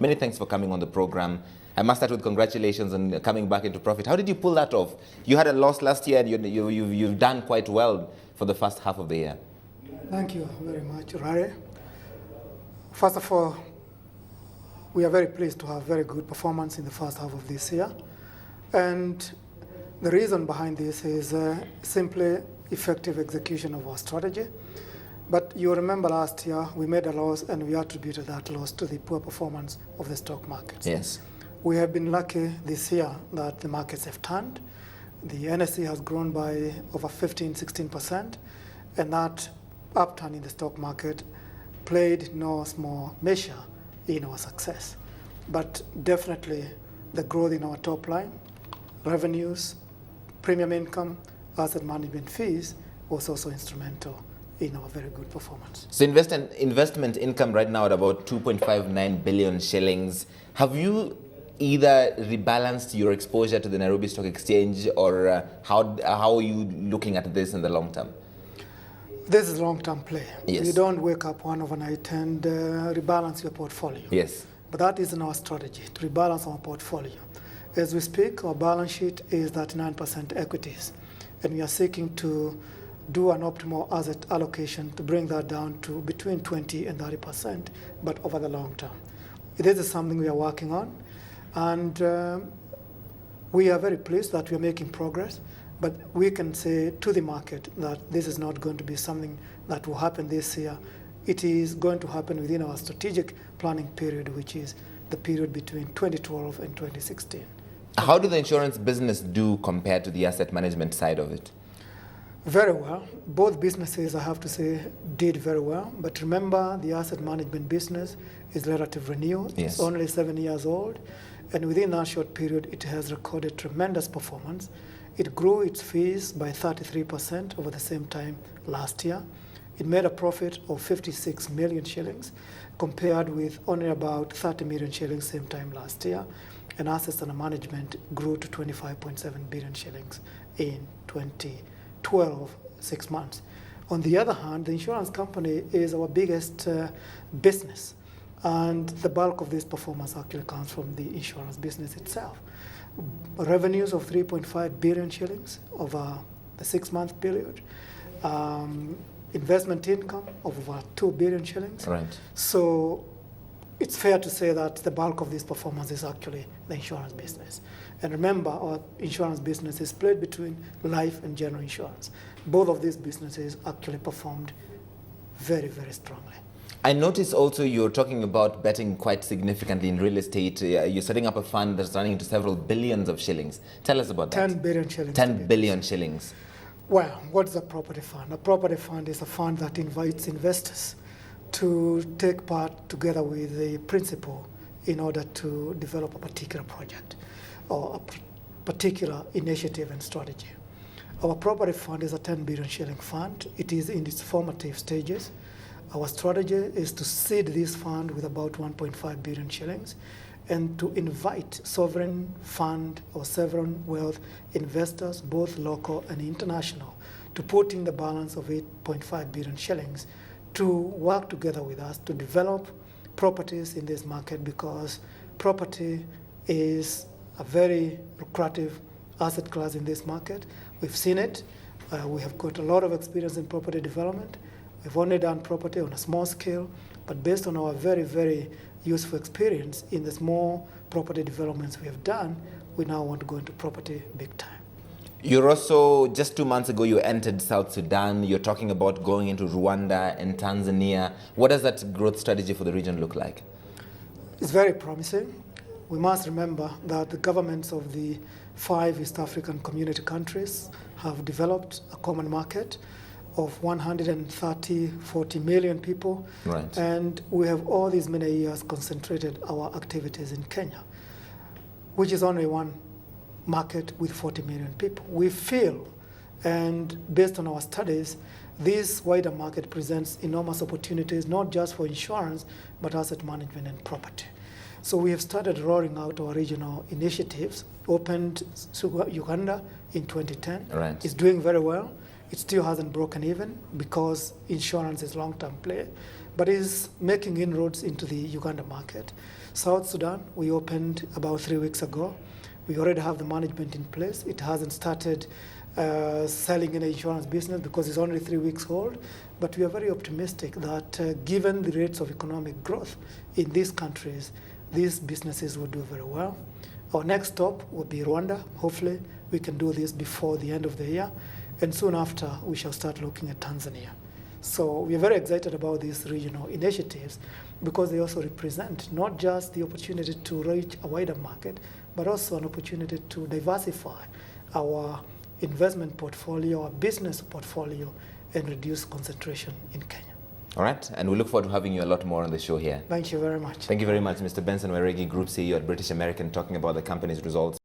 Many thanks for coming on the program. I must start with congratulations on coming back into profit. How did you pull that off? You had a loss last year and you've done quite well for the first half of the year. Thank you very much, Rare. First of all, we are very pleased to have very good performance in the first half of this year. And the reason behind this is simply effective execution of our strategy. But you remember last year we made a loss and we attributed that loss to the poor performance of the stock markets. Yes. We have been lucky this year that the markets have turned. The NSE has grown by over 15-16%, and that upturn in the stock market played no small measure in our success. But definitely the growth in our top line, revenues, premium income, asset management fees was also instrumental in our very good performance. So investment income right now at about 2.59 billion shillings. Have you either rebalanced your exposure to the Nairobi Stock Exchange, or how are you looking at this in the long term? This is a long-term play. Yes. You don't wake up one overnight and rebalance your portfolio. Yes. But that isn't our strategy, to rebalance our portfolio. As we speak, our balance sheet is 39% equities, and we are seeking to do an optimal asset allocation to bring that down to between 20 and 30%, but over the long term. This is something we are working on, and we are very pleased that we are making progress, but we can say to the market that this is not going to be something that will happen this year. It is going to happen within our strategic planning period, which is the period between 2012 and 2016. How do the insurance business do compared to the asset management side of it? Very well. Both businesses, I have to say, did very well. But remember, the asset management business is relatively new. Yes. It's only 7 years old. And within that short period, it has recorded tremendous performance. It grew its fees by 33% over the same time last year. It made a profit of 56 million shillings, compared with only about 30 million shillings same time last year. And assets under management grew to 25.7 billion shillings in 2012, 6 months. On the other hand, the insurance company is our biggest business, and the bulk of this performance actually comes from the insurance business itself. Revenues of 3.5 billion shillings over the 6-month period. Investment income of over 2 billion shillings. Right. So it's fair to say that the bulk of this performance is actually the insurance business. And remember, our insurance business is split between life and general insurance. Both of these businesses actually performed very, very strongly. I notice also you're talking about betting quite significantly in real estate. You're setting up a fund that's running into several billions of shillings. Tell us about that. 10 billion shillings. 10 billion shillings. Well, what's a property fund? A property fund is a fund that invites investors to take part together with the principal in order to develop a particular project or a particular initiative and strategy. Our property fund is a 10 billion shilling fund. It is in its formative stages. Our strategy is to seed this fund with about 1.5 billion shillings and to invite sovereign fund or sovereign wealth investors, both local and international, to put in the balance of 8.5 billion shillings to work together with us to develop properties in this market, because property is a very lucrative asset class in this market. We've seen it. We have got a lot of experience in property development. We've only done property on a small scale, but based on our very, very useful experience in the small property developments we have done, we now want to go into property big time. You're also, just 2 months ago, you entered South Sudan. You're talking about going into Rwanda and Tanzania. What does that growth strategy for the region look like? It's very promising. We must remember that the governments of the 5 East African community countries have developed a common market of 40 million people. Right. And we have all these many years concentrated our activities in Kenya, which is only one market with 40 million people. We feel, and based on our studies, this wider market presents enormous opportunities, not just for insurance, but asset management and property. So we have started rolling out our regional initiatives, opened Uganda in 2010. Right. It's doing very well. It still hasn't broken even because insurance is long-term play, but is making inroads into the Uganda market. South Sudan, we opened about 3 weeks ago. We already have the management in place. It hasn't started selling in the insurance business because it's only 3 weeks old, but we are very optimistic that given the rates of economic growth in these countries, these businesses will do very well. Our next stop will be Rwanda. Hopefully, we can do this before the end of the year, and soon after, we shall start looking at Tanzania. So we are very excited about these regional initiatives because they also represent not just the opportunity to reach a wider market, but also an opportunity to diversify our investment portfolio, our business portfolio, and reduce concentration in Kenya. All right, and we look forward to having you a lot more on the show here. Thank you very much. Thank you very much, Mr. Benson Wairegi, Group CEO at British American, talking about the company's results.